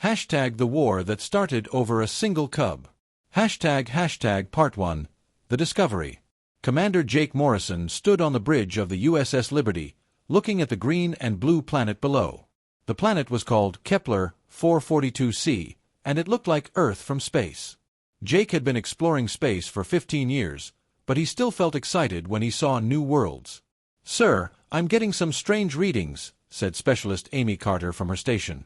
Hashtag the war that started over a single cub. Hashtag Part 1. The Discovery. Commander Jake Morrison stood on the bridge of the USS Liberty, looking at the green and blue planet below. The planet was called Kepler 442c, and it looked like Earth from space. Jake had been exploring space for 15 years, but he still felt excited when he saw new worlds. "Sir, I'm getting some strange readings," said Specialist Amy Carter from her station.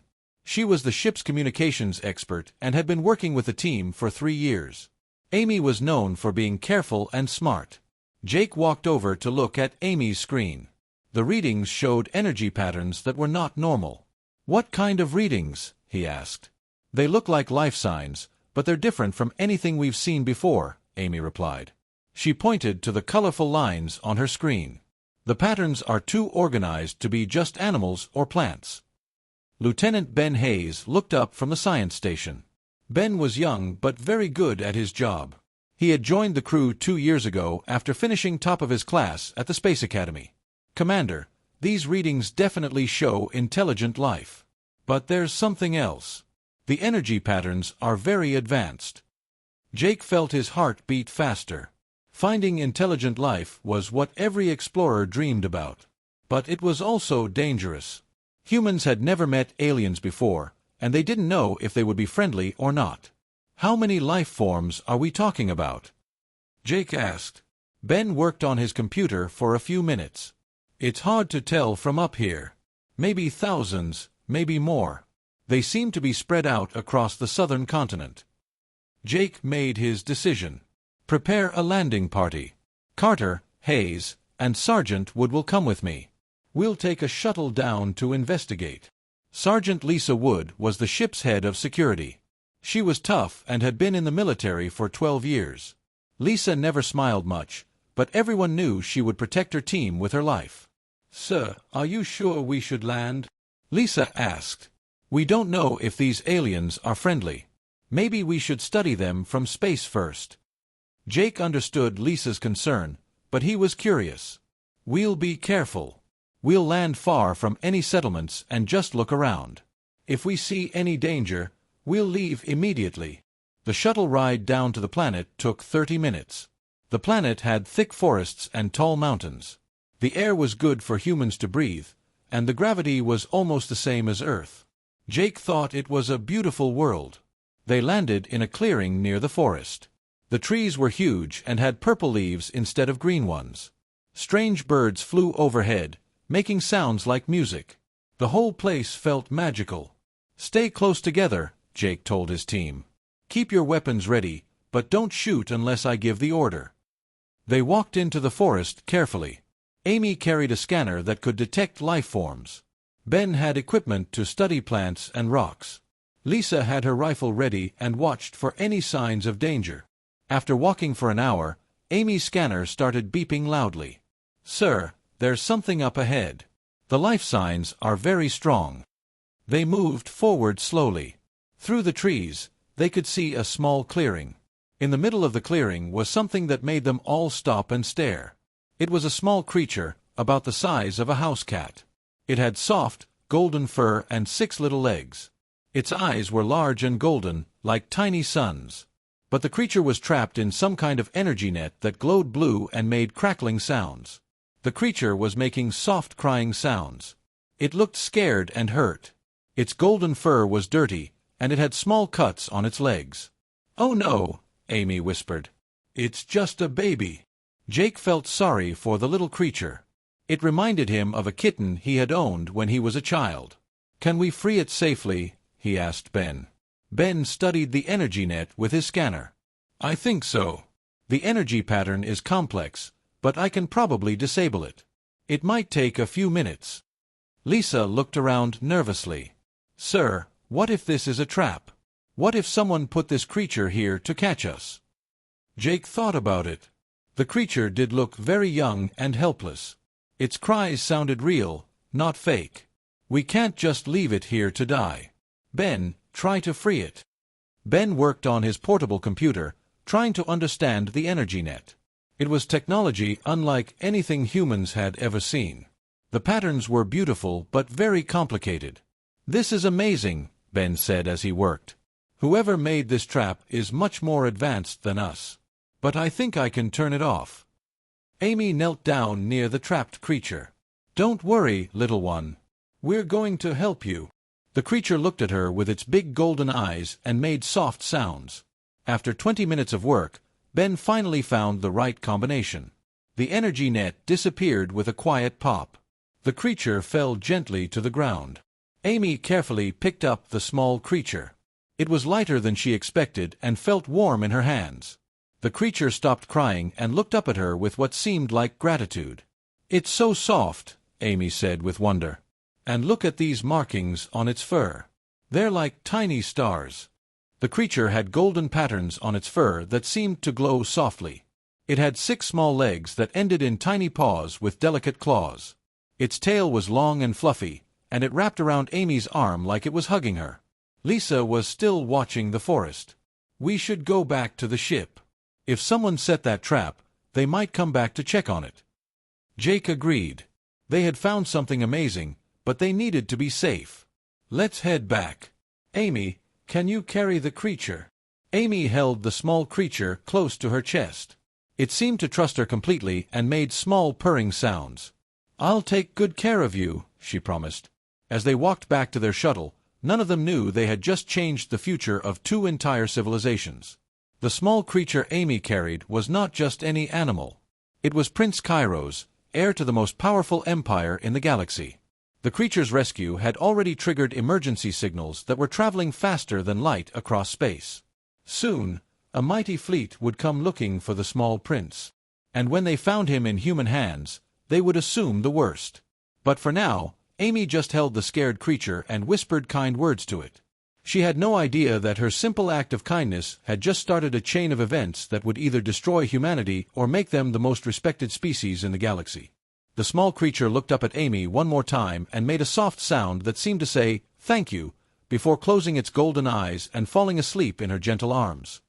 She was the ship's communications expert and had been working with the team for 3 years. Amy was known for being careful and smart. Jake walked over to look at Amy's screen. The readings showed energy patterns that were not normal. "What kind of readings?" he asked. "They look like life signs, but they're different from anything we've seen before," Amy replied. She pointed to the colorful lines on her screen. "The patterns are too organized to be just animals or plants." Lieutenant Ben Hayes looked up from the science station. Ben was young but very good at his job. He had joined the crew 2 years ago after finishing top of his class at the Space Academy. "Commander, these readings definitely show intelligent life. But there's something else. The energy patterns are very advanced." Jake felt his heart beat faster. Finding intelligent life was what every explorer dreamed about. But it was also dangerous. Humans had never met aliens before, and they didn't know if they would be friendly or not. "How many life forms are we talking about?" Jake asked. Ben worked on his computer for a few minutes. "It's hard to tell from up here. Maybe thousands, maybe more. They seem to be spread out across the southern continent." Jake made his decision. "Prepare a landing party. Carter, Hayes, and Sergeant Wood will come with me. We'll take a shuttle down to investigate." Sergeant Lisa Wood was the ship's head of security. She was tough and had been in the military for 12 years. Lisa never smiled much, but everyone knew she would protect her team with her life. "Sir, are you sure we should land?" Lisa asked. "We don't know if these aliens are friendly. Maybe we should study them from space first." Jake understood Lisa's concern, but he was curious. "We'll be careful. We'll land far from any settlements and just look around. If we see any danger, we'll leave immediately." The shuttle ride down to the planet took 30 minutes. The planet had thick forests and tall mountains. The air was good for humans to breathe, and the gravity was almost the same as Earth. Jake thought it was a beautiful world. They landed in a clearing near the forest. The trees were huge and had purple leaves instead of green ones. Strange birds flew overhead, making sounds like music. The whole place felt magical. "Stay close together," Jake told his team. "Keep your weapons ready, but don't shoot unless I give the order." They walked into the forest carefully. Amy carried a scanner that could detect life forms. Ben had equipment to study plants and rocks. Lisa had her rifle ready and watched for any signs of danger. After walking for an hour, Amy's scanner started beeping loudly. "Sir, there's something up ahead. The life signs are very strong." They moved forward slowly. Through the trees, they could see a small clearing. In the middle of the clearing was something that made them all stop and stare. It was a small creature, about the size of a house cat. It had soft, golden fur and 6 little legs. Its eyes were large and golden, like tiny suns. But the creature was trapped in some kind of energy net that glowed blue and made crackling sounds. The creature was making soft crying sounds. It looked scared and hurt. Its golden fur was dirty, and it had small cuts on its legs. "Oh no," Amy whispered. "It's just a baby." Jake felt sorry for the little creature. It reminded him of a kitten he had owned when he was a child. "Can we free it safely?" he asked Ben. Ben studied the energy net with his scanner. "I think so. The energy pattern is complex, but I can probably disable it. It might take a few minutes." Lisa looked around nervously. "Sir, what if this is a trap? What if someone put this creature here to catch us?" Jake thought about it. The creature did look very young and helpless. Its cries sounded real, not fake. "We can't just leave it here to die. Ben, try to free it." Ben worked on his portable computer, trying to understand the energy net. It was technology unlike anything humans had ever seen. The patterns were beautiful but very complicated. "This is amazing," Ben said as he worked. "Whoever made this trap is much more advanced than us. But I think I can turn it off." Amy knelt down near the trapped creature. "Don't worry, little one. We're going to help you." The creature looked at her with its big golden eyes and made soft sounds. After 20 minutes of work, Ben finally found the right combination. The energy net disappeared with a quiet pop. The creature fell gently to the ground. Amy carefully picked up the small creature. It was lighter than she expected and felt warm in her hands. The creature stopped crying and looked up at her with what seemed like gratitude. "It's so soft," Amy said with wonder. "And look at these markings on its fur. They're like tiny stars." The creature had golden patterns on its fur that seemed to glow softly. It had 6 small legs that ended in tiny paws with delicate claws. Its tail was long and fluffy, and it wrapped around Amy's arm like it was hugging her. Lisa was still watching the forest. "We should go back to the ship. If someone set that trap, they might come back to check on it." Jake agreed. They had found something amazing, but they needed to be safe. "Let's head back. Amy, can you carry the creature?" Amy held the small creature close to her chest. It seemed to trust her completely and made small purring sounds. "I'll take good care of you," she promised. As they walked back to their shuttle, none of them knew they had just changed the future of 2 entire civilizations. The small creature Amy carried was not just any animal. It was Prince Kairos, heir to the most powerful empire in the galaxy. The creature's rescue had already triggered emergency signals that were traveling faster than light across space. Soon, a mighty fleet would come looking for the small prince. And when they found him in human hands, they would assume the worst. But for now, Amy just held the scared creature and whispered kind words to it. She had no idea that her simple act of kindness had just started a chain of events that would either destroy humanity or make them the most respected species in the galaxy. The small creature looked up at Amy one more time and made a soft sound that seemed to say, "Thank you," before closing its golden eyes and falling asleep in her gentle arms.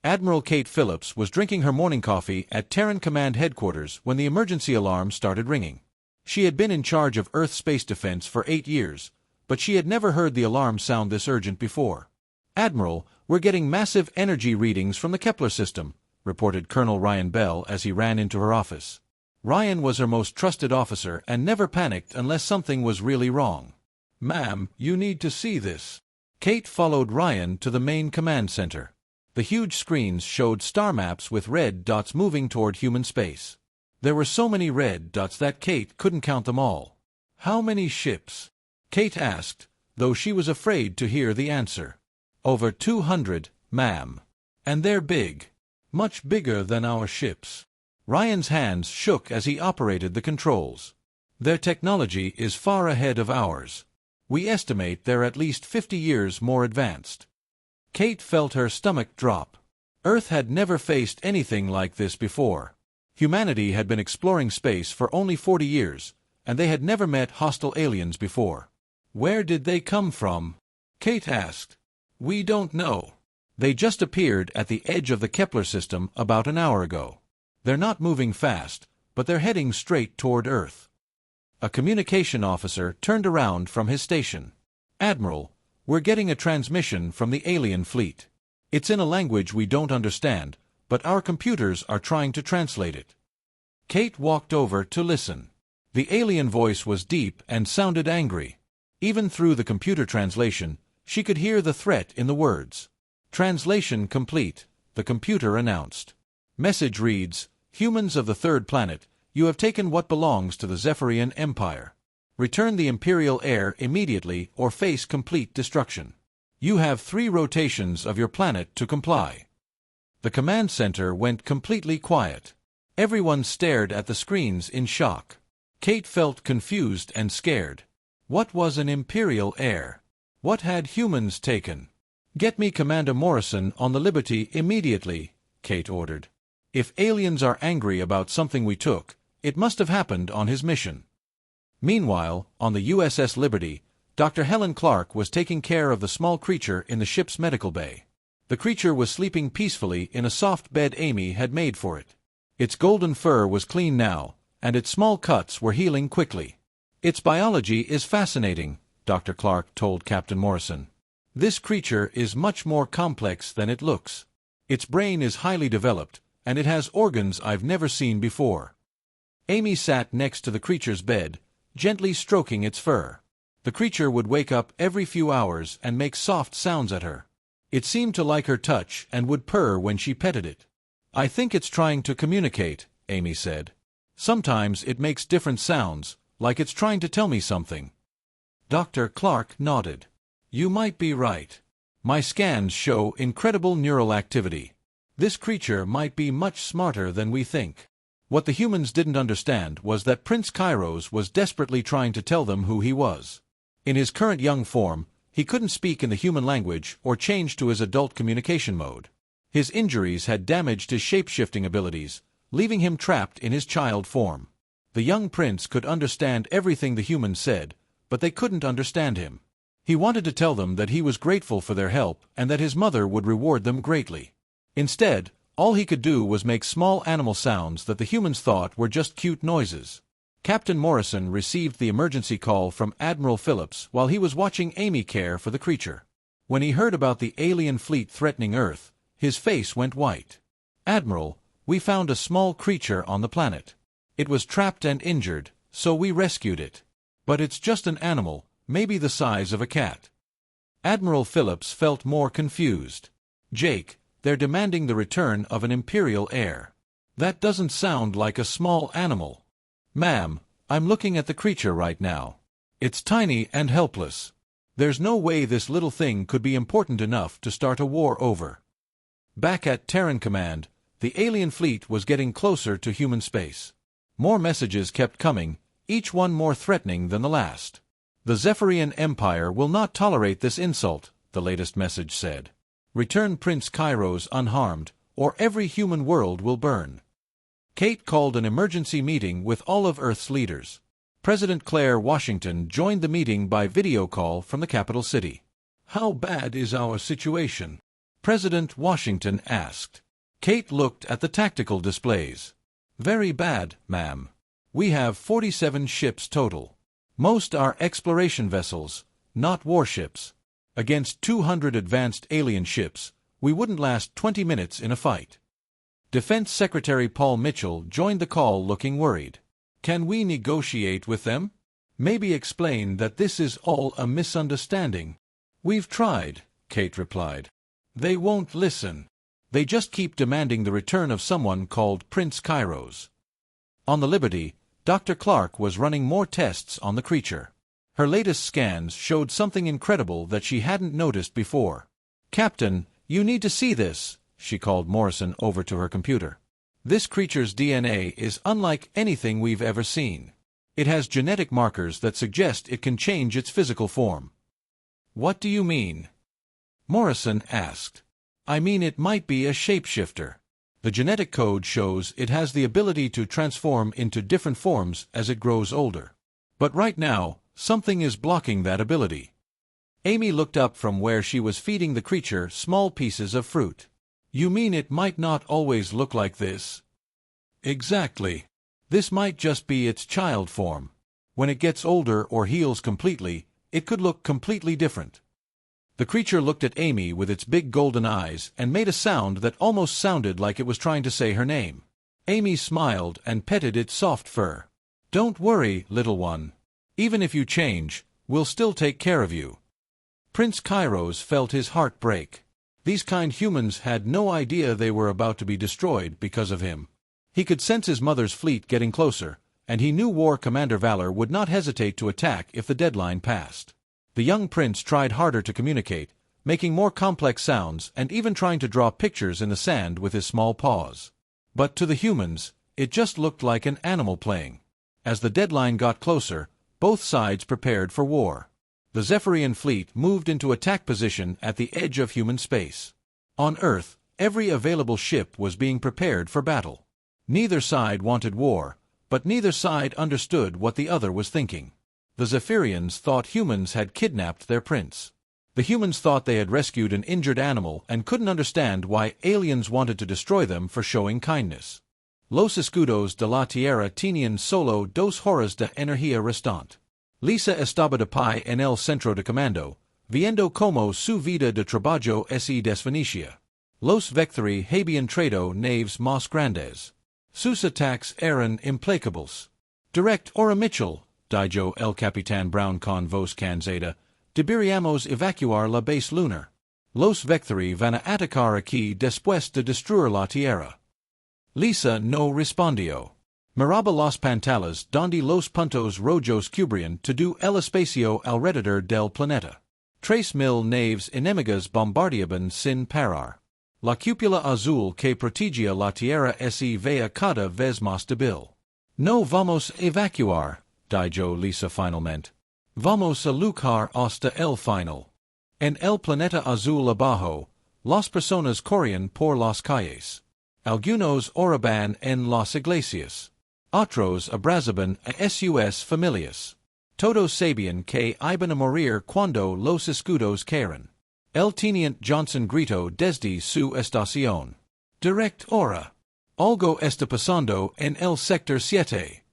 Admiral Kate Phillips was drinking her morning coffee at Terran Command Headquarters when the emergency alarm started ringing. She had been in charge of Earth space defense for 8 years, but she had never heard the alarm sound this urgent before. "Admiral, we're getting massive energy readings from the Kepler system," reported Colonel Ryan Bell as he ran into her office. Ryan was her most trusted officer and never panicked unless something was really wrong. "Ma'am, you need to see this." Kate followed Ryan to the main command center. The huge screens showed star maps with red dots moving toward human space. There were so many red dots that Kate couldn't count them all. "How many ships?" Kate asked, though she was afraid to hear the answer. "Over 200, ma'am. And they're big. Much bigger than our ships." Ryan's hands shook as he operated the controls. "Their technology is far ahead of ours. We estimate they're at least 50 years more advanced." Kate felt her stomach drop. Earth had never faced anything like this before. Humanity had been exploring space for only 40 years, and they had never met hostile aliens before. "Where did they come from?" Kate asked. "We don't know. They just appeared at the edge of the Kepler system about an hour ago. They're not moving fast, but they're heading straight toward Earth." A communication officer turned around from his station. "Admiral, we're getting a transmission from the alien fleet. It's in a language we don't understand, but our computers are trying to translate it." Kate walked over to listen. The alien voice was deep and sounded angry. Even through the computer translation, she could hear the threat in the words. "Translation complete," the computer announced. Message reads, "Humans of the 3rd planet, you have taken what belongs to the Zephyrian Empire. Return the Imperial heir immediately or face complete destruction. You have 3 rotations of your planet to comply." The command center went completely quiet. Everyone stared at the screens in shock. Kate felt confused and scared. What was an Imperial heir? What had humans taken? "Get me Commander Morrison on the Liberty immediately," Kate ordered. "If aliens are angry about something we took, it must have happened on his mission." Meanwhile, on the USS Liberty, Dr. Helen Clark was taking care of the small creature in the ship's medical bay. The creature was sleeping peacefully in a soft bed Amy had made for it. Its golden fur was clean now, and its small cuts were healing quickly. "Its biology is fascinating," Dr. Clark told Captain Morrison. This creature is much more complex than it looks. Its brain is highly developed, and it has organs I've never seen before. Amy sat next to the creature's bed, gently stroking its fur. The creature would wake up every few hours and make soft sounds at her. It seemed to like her touch and would purr when she petted it. I think it's trying to communicate, Amy said. Sometimes it makes different sounds, like it's trying to tell me something. Dr. Clark nodded. You might be right. My scans show incredible neural activity. This creature might be much smarter than we think. What the humans didn't understand was that Prince Kairos was desperately trying to tell them who he was. In his current young form, he couldn't speak in the human language or change to his adult communication mode. His injuries had damaged his shape-shifting abilities, leaving him trapped in his child form. The young prince could understand everything the humans said, but they couldn't understand him. He wanted to tell them that he was grateful for their help and that his mother would reward them greatly. Instead, all he could do was make small animal sounds that the humans thought were just cute noises. Captain Morrison received the emergency call from Admiral Phillips while he was watching Amy care for the creature. When he heard about the alien fleet threatening Earth, his face went white. Admiral, we found a small creature on the planet. It was trapped and injured, so we rescued it. But it's just an animal, maybe the size of a cat. Admiral Phillips felt more confused. Jake, they're demanding the return of an Imperial heir. That doesn't sound like a small animal. Ma'am, I'm looking at the creature right now. It's tiny and helpless. There's no way this little thing could be important enough to start a war over. Back at Terran Command, the alien fleet was getting closer to human space. More messages kept coming, each one more threatening than the last. The Zephyrian Empire will not tolerate this insult, the latest message said. Return Prince Kairos unharmed, or every human world will burn. Kate called an emergency meeting with all of Earth's leaders. President Claire Washington joined the meeting by video call from the capital city. How bad is our situation? President Washington asked. Kate looked at the tactical displays. Very bad, ma'am. We have 47 ships total. Most are exploration vessels, not warships. Against 200 advanced alien ships, we wouldn't last 20 minutes in a fight. Defense Secretary Paul Mitchell joined the call looking worried. Can we negotiate with them? Maybe explain that this is all a misunderstanding. We've tried, Kate replied. They won't listen. They just keep demanding the return of someone called Prince Kairos. On the Liberty, Dr. Clark was running more tests on the creature. Her latest scans showed something incredible that she hadn't noticed before. Captain, you need to see this, she called Morrison over to her computer. This creature's DNA is unlike anything we've ever seen. It has genetic markers that suggest it can change its physical form. What do you mean? Morrison asked. I mean it might be a shapeshifter. The genetic code shows it has the ability to transform into different forms as it grows older. But right now, something is blocking that ability. Amy looked up from where she was feeding the creature small pieces of fruit. You mean it might not always look like this? Exactly. This might just be its child form. When it gets older or heals completely, it could look completely different. The creature looked at Amy with its big golden eyes and made a sound that almost sounded like it was trying to say her name. Amy smiled and petted its soft fur. Don't worry, little one. Even if you change, we'll still take care of you. Prince Kairos felt his heart break. These kind humans had no idea they were about to be destroyed because of him. He could sense his mother's fleet getting closer, and he knew War Commander Valor would not hesitate to attack if the deadline passed. The young prince tried harder to communicate, making more complex sounds and even trying to draw pictures in the sand with his small paws. But to the humans, it just looked like an animal playing. As the deadline got closer, both sides prepared for war. The Zephyrian fleet moved into attack position at the edge of human space. On Earth, every available ship was being prepared for battle. Neither side wanted war, but neither side understood what the other was thinking. The Zephyrians thought humans had kidnapped their prince. The humans thought they had rescued an injured animal and couldn't understand why aliens wanted to destroy them for showing kindness. Los escudos de la tierra tenían solo dos horas de energía restante. Lisa estaba de pie en el centro de comando, viendo como su vida de trabajo se desvanecia. Los vectori habían traído naves más grandes. Sus ataques eran implacables. Direct ora Mitchell, dijo el Capitán Brown con voz cansada, deberíamos evacuar la base lunar. Los vectori van a atacar aquí después de destruir la Tierra. Lisa no respondió. Miraba los pantalas donde los puntos rojos cubrían todo el espacio alrededor del planeta. 3,000 naves enemigas bombardeaban sin parar. La cúpula azul que protegía la Tierra se veía cada vez más débil. No vamos a evacuar, dijo Lisa finalmente. Vamos a luchar hasta el final. En el planeta azul abajo, las personas corrían por las calles. Algunos oraban en las iglesias. Otros abrazaban a sus familias. Todos sabían que iban a morir cuando los escudos caeran. El teniente Johnson gritó desde su estación. Direct hora. Algo está pasando en el sector 7.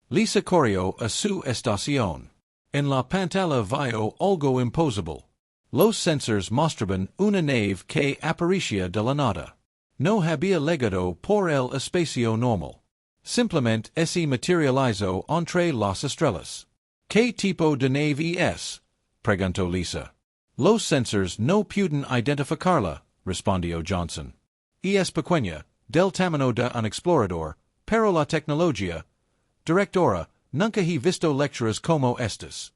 Lisa corrió a su estación. En la pantalla vio algo imposible. Los sensores mostraban una nave que aparecía de la nada. No había llegado por el espacio normal. Simplemente se materializó entre las estrellas. ¿Qué tipo de nave es? Preguntó Lisa. Los sensors no pueden identificarla, respondió Johnson. Es pequeña, del tamaño de un explorador, pero la tecnología. Directora, nunca he visto lecturas como estas.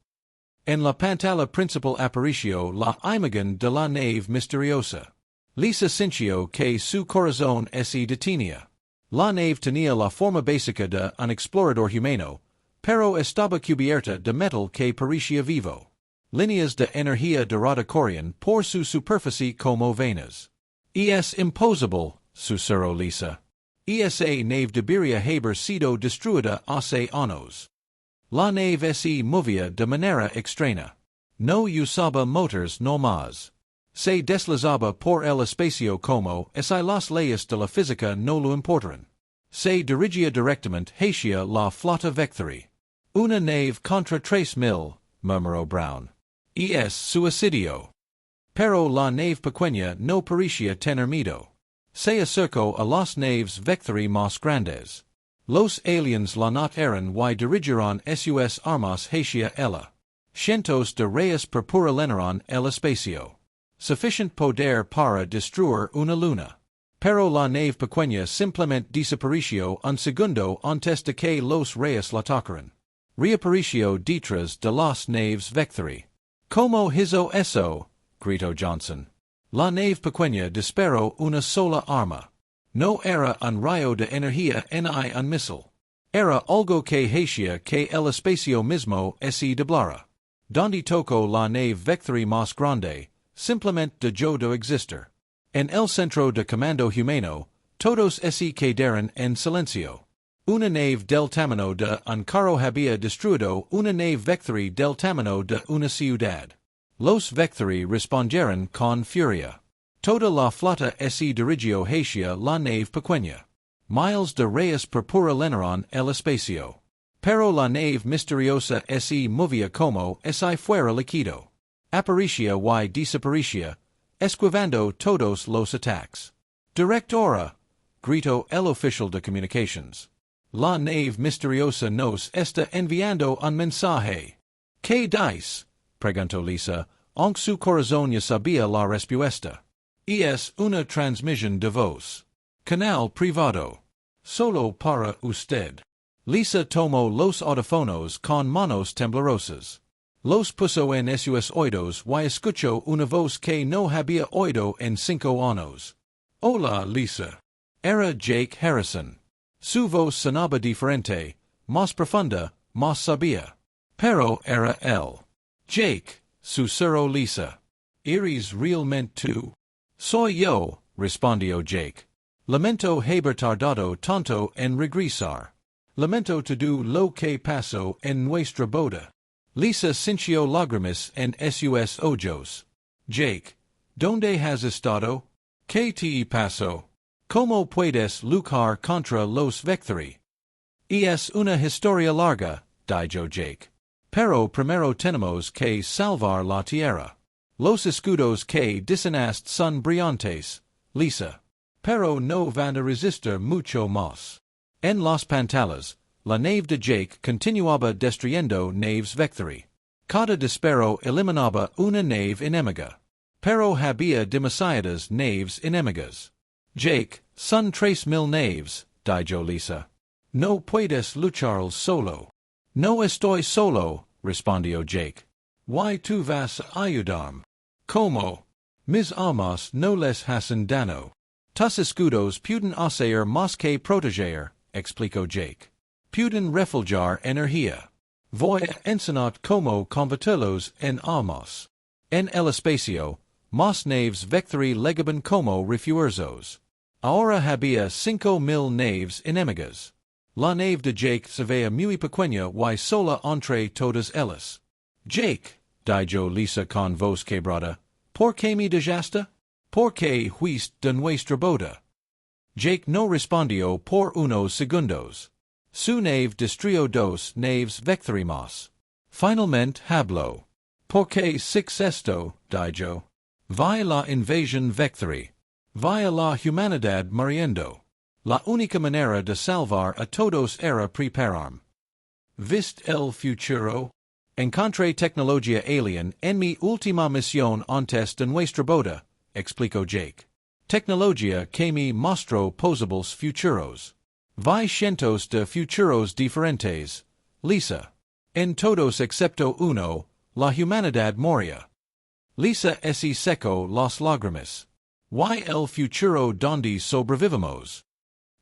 En la pantalla principal apareció la imagen de la nave misteriosa. Lisa sintió que su corazón se detenía. La nave tenía la forma básica de un explorador humano, pero estaba cubierta de metal que parecía vivo. Líneas de energía dorada corrían por su superficie como venas. Es imposible, susurró Lisa. Esa nave debería haber sido destruida hace años. La nave se movía de manera extraña. No usaba motors no más. Se deslizaba por el espacio como si las leyes de la física no lo importaran. Se dirigía directamente hacia la flota vectori. Una nave contra 3,000, murmuró Brown. Es suicidio. Pero la nave pequeña no parecía tener miedo. Se acercó a las naves vectori más grandes. Los aliens la not eran y dirigieron sus armas hacia ella. Cientos de rayos purpuralenaron el espacio. Suficient poder para destruir una luna. Pero la nave pequeña simplemente desapareció un segundo antes de que los rayos la tocaran. Reapareció detrás de las naves vectori. ¿Cómo hizo eso? Gritó Johnson. La nave pequeña disparó una sola arma. No era un rayo de energía ni un misil. Era algo que hacía que el espacio mismo se doblara. Donde tocó la nave vectori más grande, simplemente dejó de existir. En el centro de comando humano, todos se quedaron en silencio. Una nave del tamaño de un carro había destruido una nave vectori del tamaño de una ciudad. Los vectori respondieron con furia. Toda la flota se dirigió hacia la nave pequeña. Miles de rayos purpuralenaron el espacio. Pero la nave misteriosa se movía como si fuera líquido. Aparecía y desaparecía, esquivando todos los ataques. Directora, gritó el oficial de comunications. La nave misteriosa nos está enviando un mensaje. ¿Qué dice? Preguntó Lisa, aunque su corazón ya sabía la respuesta. Es una transmisión de voz. Canal privado. Solo para usted. Lisa tomó los audífonos con manos temblorosas. Los puso en sus oídos y escuchó una voz que no había oído en 5 años. Hola, Lisa. Era Jake Harrison. Su voz sonaba diferente, más profunda, más sabia. Pero era él. Jake, susurró Lisa. ¿Eres realmente tú? Soy yo, respondió Jake. Lamento haber tardado tanto en regresar. Lamento todo lo que pasó en nuestra boda. Lisa sintió lágrimas en sus ojos. Jake, ¿dónde has estado? ¿Qué te pasó? ¿Cómo puedes luchar contra los vectori? Es una historia larga, dijo Jake. Pero primero tenemos que salvar la tierra. Los escudos que disinast son brillantes, Lisa. Pero no van a resistir mucho más. En los pantalones, la nave de Jake continuaba destruyendo naves vectori. Cada disparo eliminaba una nave enemiga. Pero había demasiadas naves enemigas. Jake, son 3000 naves, dijo Lisa. No puedes luchar solo. No estoy solo, respondió Jake. Why tú vas a ayudarme? Como? Mis armas no les hacen daño. Tus escudos pueden hacer más que proteger, explicó Jake. Pueden refulgar energía. Voy a enseñar cómo convertirlos en armas. En el espacio, más naves vectori legaban como refuerzos. Ahora había 5000 naves enemigas. La nave de Jake se veía muy pequeña y sola entre todas ellas. Jake, dijo Lisa con voz quebrada, ¿por qué me dejaste? ¿Por qué huiste de nuestra boda? Jake no respondió por unos segundos. Su nave destruyó dos naves vectori más. Finalmente habló. ¿Por qué six esto, dijo? Vaya la invasión vectori. Vaya la humanidad muriendo. La única manera de salvar a todos era prepararme. ¿Viste el futuro? Encontré tecnología alien en mi última misión antes de nuestra boda, explicó Jake. Tecnología que me mostró posibles futuros. Vi cientos de futuros diferentes, Lisa. En todos excepto uno, la humanidad moría. Lisa se secó las lágrimas. ¿Y el futuro donde sobrevivimos?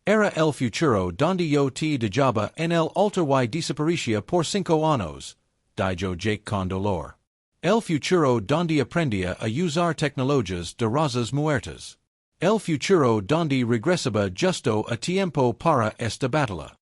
Era el futuro donde yo te dejaba en el altar y desaparecía por 5 años, dijo Jake con dolor. El futuro donde aprendía a usar tecnologías de razas muertas. El futuro donde regresaba justo a tiempo para esta batalla.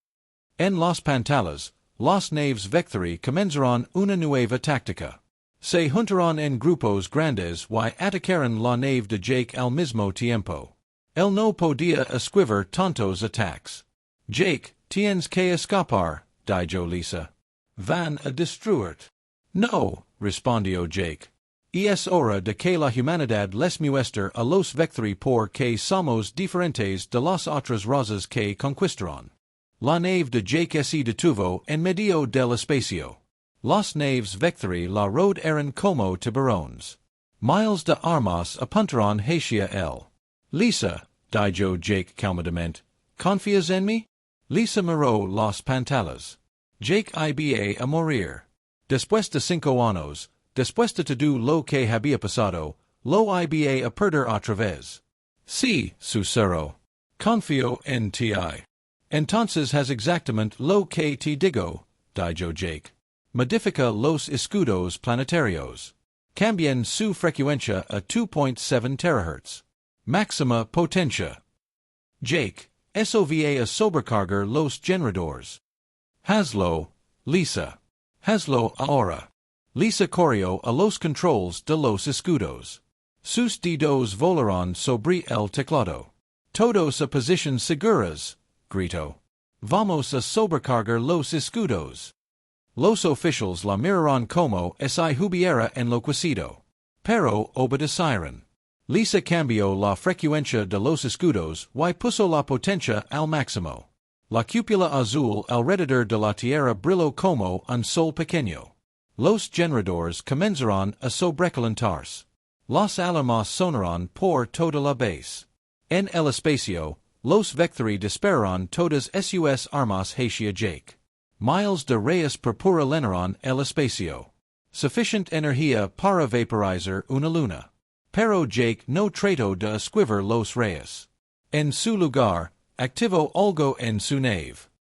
En los pantalones, los naves vectori comenzarán una nueva táctica. Se juntarán en grupos grandes y atacarán la nave de Jake al mismo tiempo. Él no podía esquivar tantos ataques. Jake, tienes que escapar, dijo Lisa. Van a destruirte. No, respondió Jake. Y es hora de que la humanidad les muestre a los vectori por que somos diferentes de las otras razas que conquistarán. La nave de Jake se detuvo en medio del espacio. Las naves vectori la rodearon como tiburones. Miles de armas apuntaron hacia él. Lisa, dijo Jake calmadamente, ¿confías en mí? Lisa miró los pantalones. Jake iba a morir. Después de 5 años, después de todo lo que había pasado, lo iba a perder otra vez. Sí, susurró. Confío en ti. Entonces has exactamente lo que te digo, dijo Jake. Modifica los escudos planetarios. Cambien su frecuencia a 2.7 THz. Máxima potencia. Jake, eso va a sobrecargar los generadores. Hazlo, Lisa. Hazlo ahora. Lisa corrió a los controls de los escudos. Sus dedos volarán sobre el teclado. Todos a posiciones seguras, gritó. Vamos a sobrecargar los escudos. Los oficiales la mirarán como si hubiera enloquecido. Pero obedecieron. Lisa cambió la frecuencia de los escudos y puso la potencia al máximo. La cúpula azul alrededor de la Tierra brilló como un sol pequeño. Los generadores comenzarán a sobrecalentarse. Las alarmas sonarán por toda la base. En el espacio, los vectori dispararán todas sus armas hacia Jake. Miles de rayos púrpura llenarán el espacio. Suficiente energía para vaporizar una luna. Pero Jake no trató de esquivar los rayos. En su lugar, activó algo en su nave.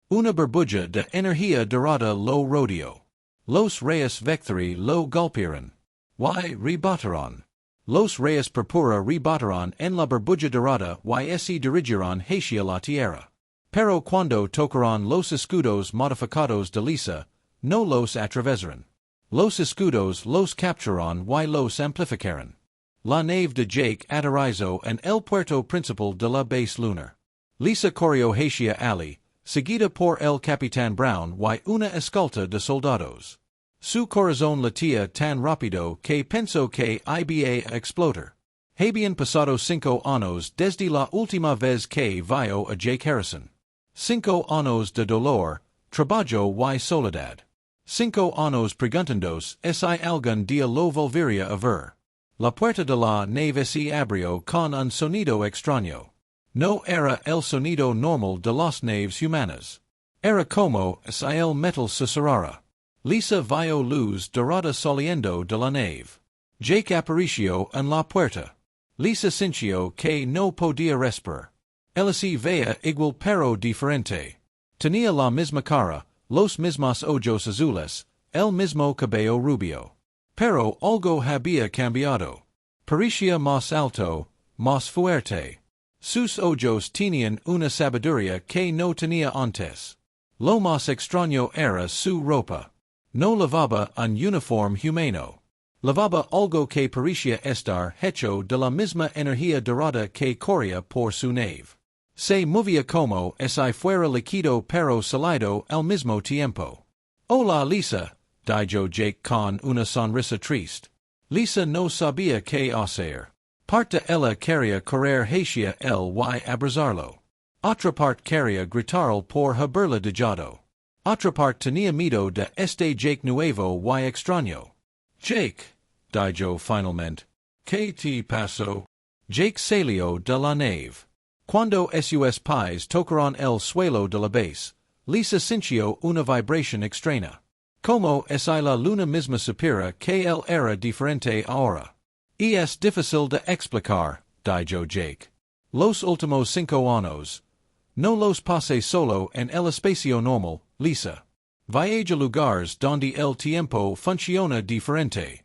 Una burbuja de energía dorada lo rodeó. Los rayos vectori lo golpearon. Y rebotaron. Los rayos púrpura rebotaron en la burbuja dorada y se dirigirán hacia la Tierra. Pero cuando tocaron los escudos modificados de Lisa, no los atravesarán. Los escudos los capturaron y los amplificaron. La nave de Jake aterrizó en el puerto principal de la base lunar. Lisa corrió hacia Ali, seguida por el Capitán Brown y una escolta de soldados. Su corazón latía tan rápido que pensó que iba a explotar. Habían pasado 5 años desde la última vez que vio a Jake Harrison. 5 años de dolor, trabajo y soledad. 5 años preguntándos si algún día lo volvería a ver. La puerta de la nave se abrió con un sonido extraño. No era el sonido normal de las naves humanas. Era como si el metal susurrara. Lisa vio luz dorada saliendo de la nave. Jake apareció en la puerta. Lisa sintió que no podía respirar. Ella se veía igual pero diferente. Tenía la misma cara, los mismos ojos azules, el mismo cabello rubio. Pero algo había cambiado. Parecía más alto, más fuerte. Sus ojos tenían una sabiduría que no tenía antes. Lo más extraño era su ropa. No lavaba un uniforme humano. Lavaba algo que parecía estar hecho de la misma energía dorada que corría por su nave. Se movía como si fuera líquido pero sólido al mismo tiempo. Hola Lisa, dijo Jake con una sonrisa triste. Lisa no sabía qué hacer. Parte ella quería correr hacia él y abrazarlo. Otra parte quería gritarle por haberla dejado. Otra parte tenía miedo de este Jake nuevo y extraño. Jake, dijo finalmente, ¿qué te pasó? Jake salió de la nave. Cuando sus pies tocaron el suelo de la base, Lisa sintió una vibración extraña. Como si la luna misma supiera que él era diferente ahora. Y es difícil de explicar, dijo Jake. Los últimos 5 años. No los pasé solo en el espacio normal, Lisa. Viaja lugares donde el tiempo funciona diferente.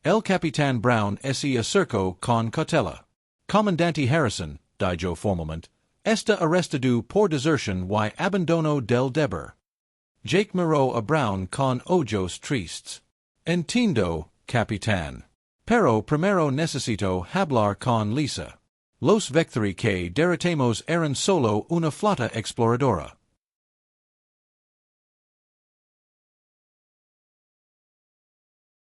El Capitán Brown se acercó con cautela. Comandante Harrison, dijo formalmente, está arrestado por deserción y abandono del deber. Jake miró a Brown con ojos tristes. Entiendo, capitán. Pero primero necesito hablar con Lisa. Los vectores que derrotamos eran solo una flota exploradora.